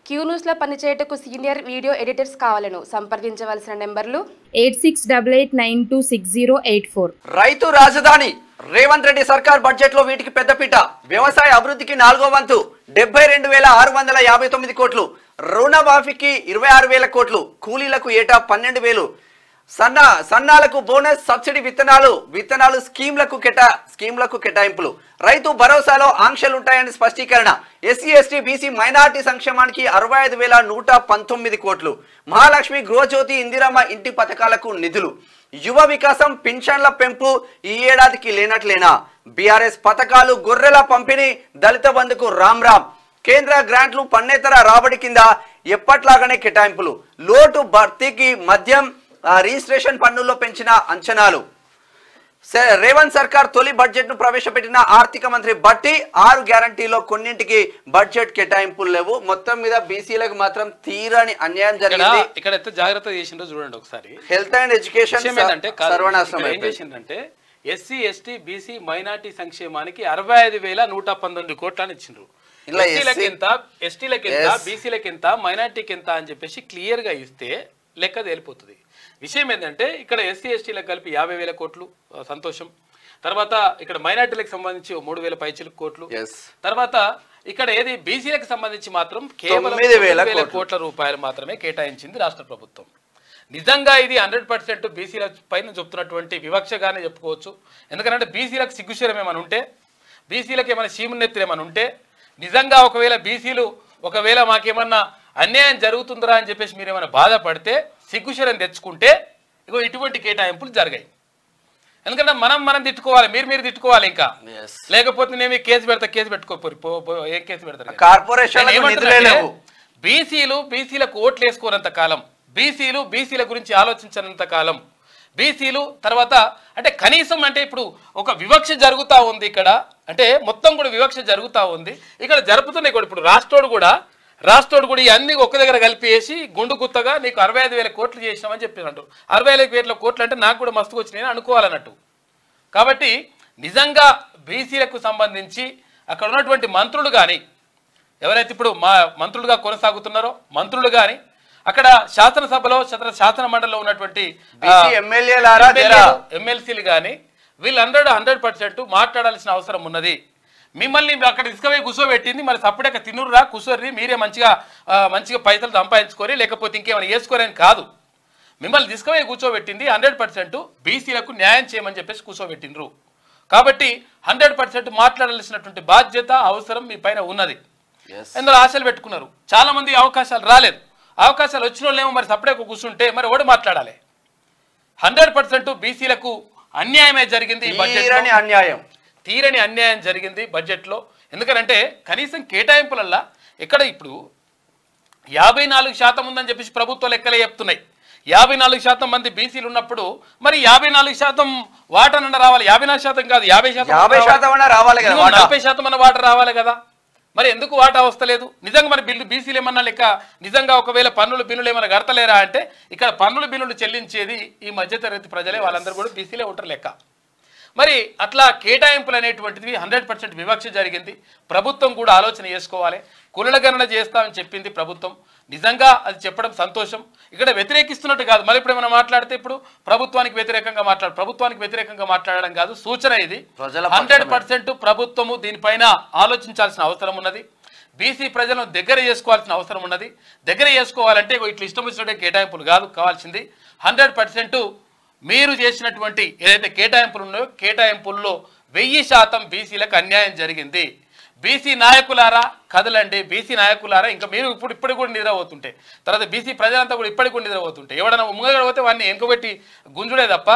Q news లో పనిచేయటకు senior video editors కావాలను సంప్రదించవలసిన నెంబర్లు 8688960884. రైతు రాజధాని రేవంత్ రెడ్డి సర్కార్ బడ్జెట్ లో వీటికి పెద్దపీట. వ్యవసాయ అభివృద్ధికి 4వ వంతు 72,659 కోట్లు. రుణమాఫీకి 26,000 కోట్లు. కూలీలకు ఏటా 12,000. సన్నాలకు బోనస్, సబ్సిడీ విత్తనాలు స్కీమ్లకు కేటాయింపులు. రైతు భరోసాలో ఆంక్షలుంటాయని స్పష్టీకరణ. ఎస్సీ ఎస్టీ బీసీ మైనార్టీ సంక్షేమానికి 65,119 కోట్లు. మహాలక్ష్మి, గృహజ్యోతి, ఇందిరమ్మ ఇంటి పథకాలకు నిధులు. యువ వికాసం, పింఛన్ల పెంపు ఈ ఏడాదికి లేనట్లేనా? బీఆర్ఎస్ పథకాలు, గొర్రెల పంపిణీ, దళిత బంధుకు రామ్. కేంద్ర గ్రాంట్లు పన్నేతర రాబడి కింద ఎప్పట్లాగానే కేటాయింపులు. లోటు భర్తీకి మద్యం రిజిస్ట్రేషన్ పన్నుల్లో పెంచిన అంచనాలు. రేవంత్ సర్కార్ తొలి బడ్జెట్ ను ప్రవేశపెట్టిన ఆర్థిక మంత్రి బట్టి 6 గ్యారంటీలో కొన్నింటికి బడ్జెట్ కేటాయింపులు లేవు. మొత్తం మీద బీసీలకు మాత్రం తీరని అన్యాయం జరిగింది. ఇక్కడ ఎంత జాగ్రత్త చేసిందో చూడండి ఒకసారి. హెల్త్ అండ్ ఎడ్యుకేషన్ సర్వనాశనం ఏం చేసిందంటే ఎస్సీ ఎస్టీ బీసీ మైనార్టీ సంక్షేమానికి 65,119 కోట్లని ఇచ్చిండ్రు. ఎస్సీలకు ఎంత, ఎస్టీలకు ఎంత, బీసీలకు ఎంత, మైనార్టీకి ఎంత అని చెప్పేసి క్లియర్ గా ఇస్తే లెక్క తేలిపోతుంది. విషయం ఏంటంటే ఇక్కడ ఎస్సీ ఎస్టీలకు కలిపి 50,000 కోట్లు, సంతోషం. తర్వాత ఇక్కడ మైనార్టీలకు సంబంధించి 3,000 పైచిలకు కోట్లు. తర్వాత ఇక్కడ ఏది బీసీలకు సంబంధించి మాత్రం కేవలం 9,000 కోట్ల రూపాయలు మాత్రమే కేటాయించింది రాష్ట్ర ప్రభుత్వం. నిజంగా ఇది 100% బీసీల పైన చెప్తున్నటువంటి వివక్షగానే చెప్పుకోవచ్చు. ఎందుకంటే బీసీలకు సిగ్గుశరం ఏమైనా ఉంటే, బీసీలకు ఏమైనా చీమునెత్తులు ఏమైనా ఉంటే, నిజంగా ఒకవేళ బీసీలు ఒకవేళ మాకేమన్నా అన్యాయం జరుగుతుందిరా అని చెప్పేసి మీరు ఏమైనా బాధపడితే, సిగ్గుశరం తెచ్చుకుంటే ఇగో ఇటువంటి కేటాయింపులు జరిగాయి. ఎందుకంటే మనం తిట్టుకోవాలి, మీరు తిట్టుకోవాలి. ఇంకా లేకపోతే నేను కేసు పెట్టుకోపోయి ఏం కేసు పెడతారు? బీసీలకు ఓట్లు వేసుకోనంత కాలం, బీసీల గురించి ఆలోచించనంత కాలం, బీసీలు తర్వాత అంటే కనీసం అంటే ఇప్పుడు ఒక వివక్ష జరుగుతూ ఉంది ఇక్కడ. అంటే మొత్తం కూడా వివక్ష జరుగుతూ ఉంది ఇక్కడ, జరుపుతున్నాయి కూడా. ఇప్పుడు రాష్ట్రోడు కూడా ఇవన్నీ ఒక్క దగ్గర కలిపేసి గుండు గుత్తగా నీకు 65,000 కోట్లు చేసినామని చెప్పినట్టు. 65,000 కోట్లు అంటే నాకు కూడా మస్తుకు వచ్చినాయని అనుకోవాలన్నట్టు. కాబట్టి నిజంగా బీసీలకు సంబంధించి అక్కడ ఉన్నటువంటి మంత్రులు కానీ, ఎవరైతే ఇప్పుడు మా మంత్రులుగా కొనసాగుతున్నారో మంత్రులు కానీ, అక్కడ శాసనసభలో శాసన మండలిలో ఉన్నటువంటి ఎమ్మెల్సీలు కానీ వీళ్ళందరూ 100% మాట్లాడాల్సిన అవసరం ఉన్నది. మిమ్మల్ని అక్కడ ఇసుకవే కూర్చోబెట్టింది, మరి సపరేట్గా తిన్నురా కూర్చోర్రి, మీరే మంచిగా పైసలు సంపాదించుకోరి, లేకపోతే ఇంకేమైనా వేసుకోరని కాదు. మిమ్మల్ని ఇసుకవే కూర్చోబెట్టింది 100% బీసీలకు న్యాయం చేయమని చెప్పేసి కూర్చోబెట్టినరు. కాబట్టి 100% మాట్లాడాల్సినటువంటి బాధ్యత అవసరం మీ పైన ఉన్నది. ఇందులో ఆశలు పెట్టుకున్నారు చాలా మంది, అవకాశాలు రాలేదు. అవకాశాలు వచ్చిన వాళ్ళేమో మరి సపరేట్గా కూర్చుంటే మరి ఓడి మాట్లాడాలి. 100% బీసీలకు అన్యాయమే జరిగింది. తీరని అన్యాయం జరిగింది బడ్జెట్లో. ఎందుకంటే కనీసం కేటాయింపులల్లా ఎక్కడ ఇప్పుడు 54% ఉందని చెప్పేసి ప్రభుత్వ లెక్కలే చెప్తున్నాయి. 54% మంది బీసీలు ఉన్నప్పుడు మరి 54% వాటా రావాలి. 54% కాదు, 50% రావాలి కదా, 40% అన్న వాటా రావాలి కదా. మరి ఎందుకు వాటా వస్తలేదు? నిజంగా మరి బీసీలు ఏమన్నా లెక్క నిజంగా ఒకవేళ బిల్లులు ఏమైనా కడతలేరా అంటే ఇక్కడ బిల్లులు చెల్లించేది ఈ మధ్యతరగతి ప్రజలే, వాళ్ళందరూ కూడా బీసీలే ఉంటారు లెక్క. మరి అట్లా కేటాయింపులు అనేటువంటిది 100% వివక్ష జరిగింది. ప్రభుత్వం కూడా ఆలోచన చేసుకోవాలి. కులగణన చేస్తామని చెప్పింది ప్రభుత్వం. నిజంగా అది చెప్పడం సంతోషం. ఇక్కడ వ్యతిరేకిస్తున్నట్టు కాదు. మరి ఇప్పుడు మనం మాట్లాడితే ఇప్పుడు ప్రభుత్వానికి వ్యతిరేకంగా మాట్లాడడం కాదు, సూచన ఇది. 100% ప్రభుత్వము దీనిపైన ఆలోచించాల్సిన అవసరం ఉన్నది. బీసీ ప్రజలను దగ్గర చేసుకోవాల్సిన అవసరం ఉన్నది. దగ్గర చేసుకోవాలంటే ఇట్లా ఇష్టం వచ్చినట్టు కేటాయింపులు కాదు కావాల్సింది. 100% మీరు చేసినటువంటి ఏదైతే కేటాయింపులు ఉన్నాయో కేటాయింపుల్లో 1000% బీసీలకు అన్యాయం జరిగింది. బీసీ నాయకులారా కదలండి, బీసీ నాయకులారా. ఇంకా మీరు ఇప్పటికి కూడా నిద్రపోతుంటే, తర్వాత బీసీ ప్రజలంతా కూడా ఇప్పటికి కూడా నిద్రపోతుంటే, ఎవడన్నా ముంగడపోతే వాడిని వెనుకబెట్టి గుంజుడే తప్ప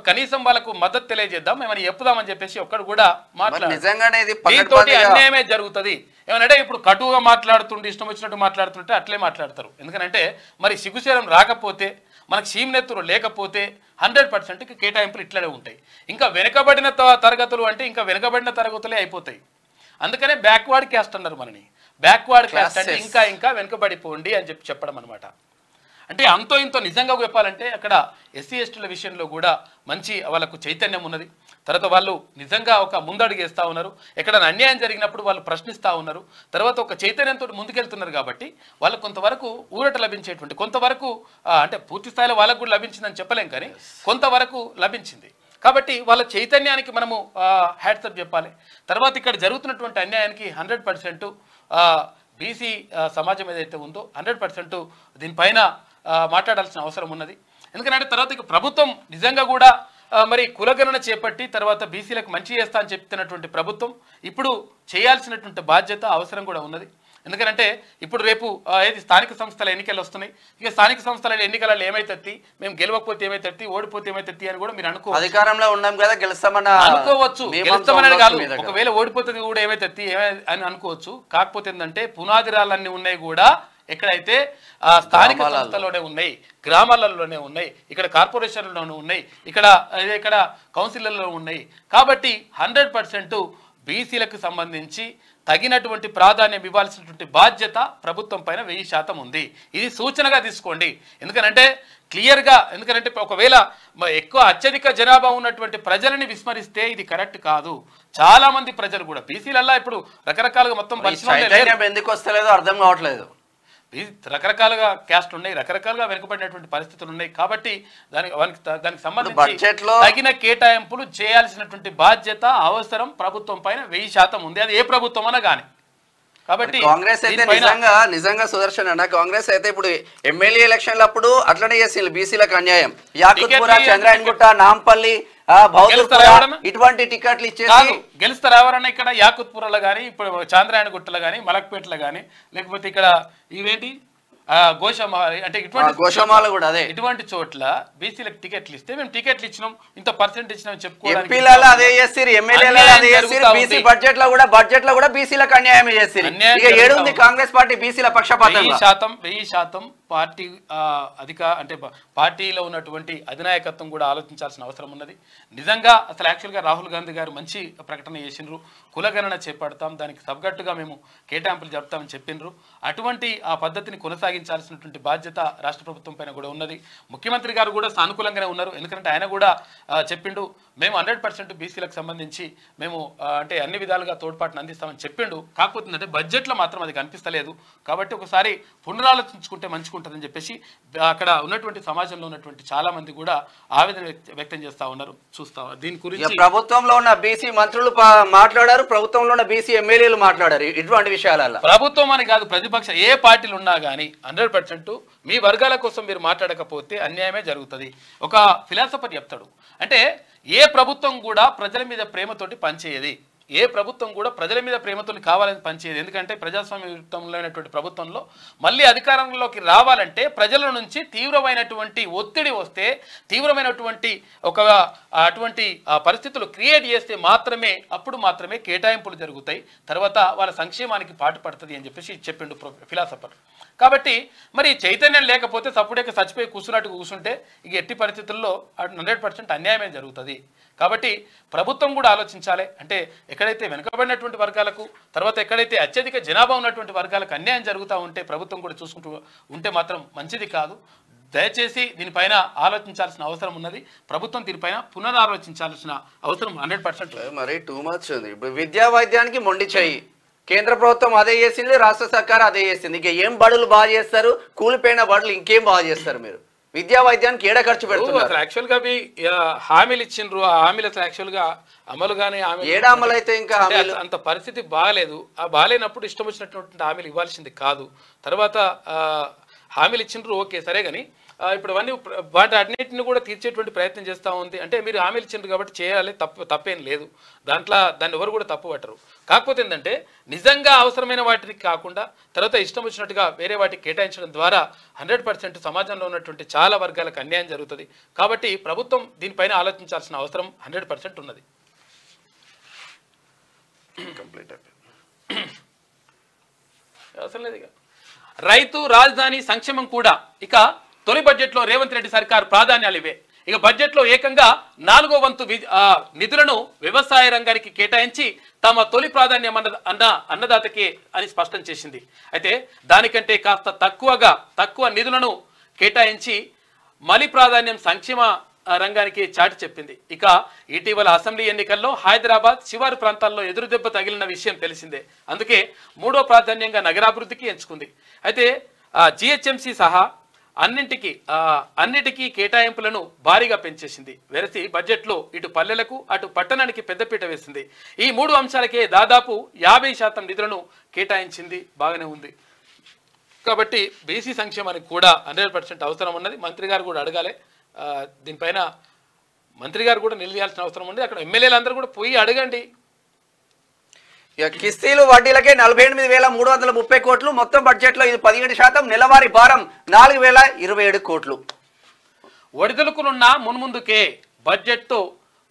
కనీసం వాళ్ళకు మద్దతు తెలియజేద్దాం, ఏమైనా చెప్పుదామని చెప్పేసి ఒక్కడు కూడా మాట్లాడుతోటి అన్యాయమే జరుగుతుంది. ఏమనంటే ఇప్పుడు కటువుగా మాట్లాడుతుంటే, ఇష్టం వచ్చినట్టు మాట్లాడుతుంటే అట్లే మాట్లాడతారు. ఎందుకంటే మరి సిగ్గుశరం రాకపోతే, మనకు సీమనెత్తులు లేకపోతే 100% కేటాయింపులు ఇట్లనే ఉంటాయి. ఇంకా వెనుకబడిన తరగతులు అంటే ఇంకా వెనుకబడిన తరగతులే అయిపోతాయి. అందుకనే బ్యాక్వర్డ్ క్యాస్ట్ అన్నారు మనని. బ్యాక్వర్డ్ క్యాస్ట్ అంటే ఇంకా వెనుకబడిపోండి అని చెప్పడం అనమాట. అంటే అంతో ఇంతో నిజంగా చెప్పాలంటే అక్కడ ఎస్సీ ఎస్టీల విషయంలో కూడా మంచి వాళ్ళకు చైతన్యం ఉన్నది. తర్వాత వాళ్ళు నిజంగా ఒక ముందడుగేస్తూ ఉన్నారు, ఎక్కడైనా అన్యాయం జరిగినప్పుడు వాళ్ళు ప్రశ్నిస్తూ ఉన్నారు, తర్వాత ఒక చైతన్యంతో ముందుకెళ్తున్నారు. కాబట్టి వాళ్ళకు కొంతవరకు ఊరట లభించేటువంటి కొంతవరకు అంటే పూర్తి స్థాయిలో వాళ్ళకు కూడా లభించిందని చెప్పలేం, కానీ కొంతవరకు లభించింది. కాబట్టి వాళ్ళ చైతన్యానికి మనము హ్యాట్సప్ చెప్పాలి. తర్వాత ఇక్కడ జరుగుతున్నటువంటి అన్యాయానికి 100% బీసీ సమాజం ఏదైతే ఉందో 100% దీనిపైన మాట్లాడాల్సిన అవసరం ఉన్నది. ఎందుకంటే తర్వాత ఇక ప్రభుత్వం నిజంగా కూడా మరి కులగణన చేపట్టి తర్వాత బీసీలకు మంచి చేస్తా అని చెప్తున్నటువంటి ప్రభుత్వం ఇప్పుడు చేయాల్సినటువంటి బాధ్యత అవసరం కూడా ఉన్నది. ఎందుకంటే ఇప్పుడు రేపు ఏది స్థానిక సంస్థల ఎన్నికలు వస్తున్నాయి. ఇక స్థానిక సంస్థల ఎన్నికలలో ఏమైతుంది, మేము గెలవకపోతే ఏమైతుంది, ఓడిపోతే ఏమైతుంది అని కూడా మీరు అనుకోవచ్చు. అధికారంలో ఉన్నాం కదా గెలుస్తామని అనుకోవచ్చు, గెలుస్తామని కాదు, ఒకవేళ ఓడిపోతుంది కూడా ఏమైతుంది అని అనుకోవచ్చు. కాకపోతే ఏంటంటే పునాదిరాలన్నీ ఉన్నాయి కూడా ఎక్కడైతే స్థానిక సంస్థలోనే ఉన్నాయి, గ్రామాలలోనే ఉన్నాయి, ఇక్కడ కార్పొరేషన్లలోనే ఉన్నాయి, ఇక్కడ కౌన్సిల్లో ఉన్నాయి. కాబట్టి 100% బీసీలకు సంబంధించి తగినటువంటి ప్రాధాన్యం ఇవ్వాల్సినటువంటి బాధ్యత ప్రభుత్వం పైన 1000% ఉంది. ఇది సూచనగా తీసుకోండి. ఎందుకంటే క్లియర్గా, ఎందుకంటే ఒకవేళ ఎక్కువ అత్యధిక జనాభా ఉన్నటువంటి ప్రజలని విస్మరిస్తే ఇది కరెక్ట్ కాదు. చాలా మంది ప్రజలు కూడా బీసీలల్లా ఇప్పుడు రకరకాలుగా మొత్తం ఎందుకు వస్తలేదో అర్థం కావట్లేదు. రకరకాలుగా క్యాస్ట్ ఉన్నాయి, రకరకాలుగా వెనుకబడినటువంటి పరిస్థితులు ఉన్నాయి. కాబట్టి దానికి సంబంధించి తగిన కేటాయింపులు చేయాల్సినటువంటి బాధ్యత అవసరం ప్రభుత్వం పైన 1000% ఉంది. అది ఏ ప్రభుత్వం అన్నా కానీ. కాబట్టి కాంగ్రెస్ అయితే నిజంగా సుదర్శన్ అన్న, కాంగ్రెస్ అయితే ఇప్పుడు ఎమ్మెల్యే ఎలక్షన్ల అప్పుడు అట్లనే చేసింది బీసీలకు అన్యాయం. యాకుత్పుర, చంద్రాయణగుట్ట, నాంపల్లి, ఇటువంటి టికెట్లు ఇచ్చేసి గెలుస్తారు ఎవరన్నా. ఇక్కడ యాకుత్పురలో కానీ, ఇప్పుడు చాంద్రాయణగుట్టలో కానీ, మలక్పేటలో కానీ, లేకపోతే ఇక్కడ ఇవేంటి గోషమాల అంటే ఇటువంటి చోట్ల బీసీలకు టికెట్లు ఇస్తే మేము టికెట్లు ఇచ్చినాం, ఇంత పర్సెంట్ ఇచ్చినాం చెప్పుకోవడానికి బడ్జెట్ లో కూడా బీసీలకు అన్యాయం చేస్తారు. కాంగ్రెస్ పార్టీ బీసీల పక్షపాతం 1000% పార్టీ అంటే పార్టీలో ఉన్నటువంటి అధినాయకత్వం కూడా ఆలోచించాల్సిన అవసరం ఉన్నది. నిజంగా అసలు యాక్చువల్గా రాహుల్ గాంధీ గారు మంచి ప్రకటన చేసినారు, కులగణన చేపడతాం, దానికి సబ్గట్టుగా మేము కేటాయింపులు జరుపుతామని చెప్పినారు. అటువంటి ఆ పద్ధతిని కొనసాగించాల్సినటువంటి బాధ్యత రాష్ట్ర ప్రభుత్వం పైన కూడా ఉన్నది. ముఖ్యమంత్రి గారు కూడా సానుకూలంగానే ఉన్నారు. ఎందుకంటే ఆయన కూడా చెప్పిండు, మేము 100% బీసీలకు సంబంధించి మేము అంటే అన్ని విధాలుగా తోడ్పాటును అందిస్తామని చెప్పిండు. కాకపోతే అంటే బడ్జెట్లో మాత్రం అది కనిపిస్తలేదు. కాబట్టి ఒకసారి పునరాలోచించుకుంటే మంచిగా ఉంటుందని చెప్పేసి అక్కడ ఉన్నటువంటి సమాజంలో ఉన్నటువంటి చాలా మంది కూడా ఆవేదన వ్యక్తం చేస్తా ఉన్నారు. చూస్తా దీని గురించి ప్రభుత్వంలో ఉన్న బీసీ మంత్రులు మాట్లాడారు, ప్రభుత్వంలో ఉన్న బీసీ ఎమ్మెల్యేలు మాట్లాడారు. ఇటువంటి విషయాలలో ప్రభుత్వం అని కాదు, ప్రతిపక్ష ఏ పార్టీలు ఉన్నా కానీ 100% మీ వర్గాల కోసం మీరు మాట్లాడకపోతే అన్యాయమే జరుగుతుంది. ఒక ఫిలాసఫర్ చెప్తాడు, అంటే ఏ ప్రభుత్వం కూడా ప్రజల మీద ప్రేమతోటి పనిచేయది, ఏ ప్రభుత్వం కూడా ప్రజల మీద ప్రేమతో కావాలని పనిచేయదు. ఎందుకంటే ప్రజాస్వామ్యయుతంలోనటువంటి ప్రభుత్వంలో మళ్ళీ అధికారంలోకి రావాలంటే ప్రజల నుంచి తీవ్రమైనటువంటి ఒత్తిడి వస్తే, తీవ్రమైనటువంటి అటువంటి పరిస్థితులు క్రియేట్ చేస్తే అప్పుడు మాత్రమే కేటాయింపులు జరుగుతాయి, తర్వాత వాళ్ళ సంక్షేమానికి పాటుపడుతుంది అని చెప్పేసి చెప్పిండు ఫిలాసఫర్. కాబట్టి మరి చైతన్యం లేకపోతే సప్పుడేక చచ్చిపోయి కూర్చుంటే ఇక ఎట్టి పరిస్థితుల్లో 100% అన్యాయమే జరుగుతుంది. కాబట్టి ప్రభుత్వం కూడా ఆలోచించాలి. అంటే ఎక్కడైతే వెనుకబడినటువంటి వర్గాలకు, తర్వాత ఎక్కడైతే అత్యధిక జనాభా ఉన్నటువంటి వర్గాలకు అన్యాయం జరుగుతూ ఉంటే ప్రభుత్వం కూడా చూసుకుంటూ ఉంటే మాత్రం మంచిది కాదు. దయచేసి దీనిపైన ఆలోచించాల్సిన అవసరం ఉన్నది. ప్రభుత్వం దీనిపైన పునరాలోచించాల్సిన అవసరం 100%. మరి టూ మచ్ ఉంది. విద్యా వైద్యానికి మొండి చెయ్యి కేంద్ర ప్రభుత్వం అదే చేసింది, రాష్ట్ర సర్కారు అదే చేసింది. ఇంకా ఏం బడులు బాగా చేస్తారు, కూలిపోయిన బడులు ఇంకేం బాగా చేస్తారు? మీరు విద్యా వైద్యానికి ఏడ ఖర్చు పెడుతున్నారు? యాక్చువల్ గా హామీలు ఇచ్చిండ్రు, ఆ హామీలు అసలు యాక్చువల్ గా అమలుగానే ఏడ అమలు అయితే ఇంకా అంత పరిస్థితి బాగాలేదు. ఆ బాగాలేనప్పుడు ఇష్టం వచ్చినటువంటి హామీలు ఇవ్వాల్సింది కాదు. తర్వాత హామీలు ఇచ్చిండ్రు, ఓకే సరే, కానీ ఇప్పుడు వాటి అన్నింటిని కూడా తీర్చేటువంటి ప్రయత్నం చేస్తూ ఉంది. అంటే మీరు హామీలు ఇచ్చిండ్రు కాబట్టి చేయాలి, తప్పేం లేదు, దాన్ని ఎవరు కూడా తప్పు పట్టరు. కాకపోతే ఏంటంటే నిజంగా అవసరమైన వాటికి కాకుండా తర్వాత ఇష్టం వచ్చినట్టుగా వేరే వాటికి కేటాయించడం ద్వారా 100% సమాజంలో ఉన్నటువంటి చాలా వర్గాలకు అన్యాయం జరుగుతుంది. కాబట్టి ప్రభుత్వం దీనిపైన ఆలోచించాల్సిన అవసరం 100% ఉన్నది. అవసరం లేదు. ఇక రైతు రాజధాని సంక్షేమం కూడా ఇక తొలి బడ్జెట్లో రేవంత్ రెడ్డి సర్కార్ ప్రాధాన్యాలు ఇవే. ఇక బడ్జెట్లో ఏకంగా 4వ వంతు నిధులను వ్యవసాయ రంగానికి కేటాయించి తమ తొలి ప్రాధాన్యం అన్నదాతకే అని స్పష్టం చేసింది. అయితే దానికంటే కాస్త తక్కువ నిధులను కేటాయించి మలి ప్రాధాన్యం రంగానికి చాటి చెప్పింది. ఇక ఇటీవల అసెంబ్లీ ఎన్నికల్లో హైదరాబాద్ శివారు ప్రాంతాల్లో ఎదురుదెబ్బ తగిలిన విషయం తెలిసిందే. అందుకే 3వ ప్రాధాన్యంగా నగరాభివృద్ధికి ఎంచుకుంది. అయితే జిహెచ్ఎంసీ సహా అన్నిటికీ కేటాయింపులను భారీగా పెంచేసింది. వెరసి బడ్జెట్లో ఇటు పల్లెలకు అటు పట్టణానికి పెద్దపీట వేసింది. ఈ 3 అంశాలకే దాదాపు 50% నిధులను కేటాయించింది. బాగానే ఉంది. కాబట్టి బీసీ సంక్షేమానికి కూడా 100% అవసరం ఉన్నది. మంత్రి గారు కూడా అడగాలి. దీనిపైన మంత్రి గారు కూడా నిలదీయాల్సిన అవసరం ఉంది. అక్కడ ఎమ్మెల్యేలు అందరూ కూడా పోయి అడగండి. ఇక కిస్తీలు వడ్డీలకే 48,330 కోట్లు. మొత్తం బడ్జెట్లో ఇది 17%. నెలవారీ భారం 4,027 కోట్లు. ఒడిదుడుకులున్న మున్ముందుకే బడ్జెట్తో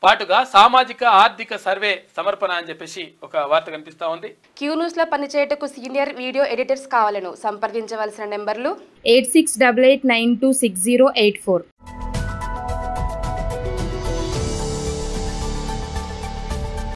పాటుగా సామాజిక ఆర్థిక సర్వే సమర్పణ అని చెప్పేసి ఒక వార్త కనిపిస్తా ఉంది. క్యూ న్యూస్ లో పనిచేయటకు సీనియర్ వీడియో ఎడిటర్స్ కావాలను సంప్రదించవలసిన నెంబర్లు 8688926084.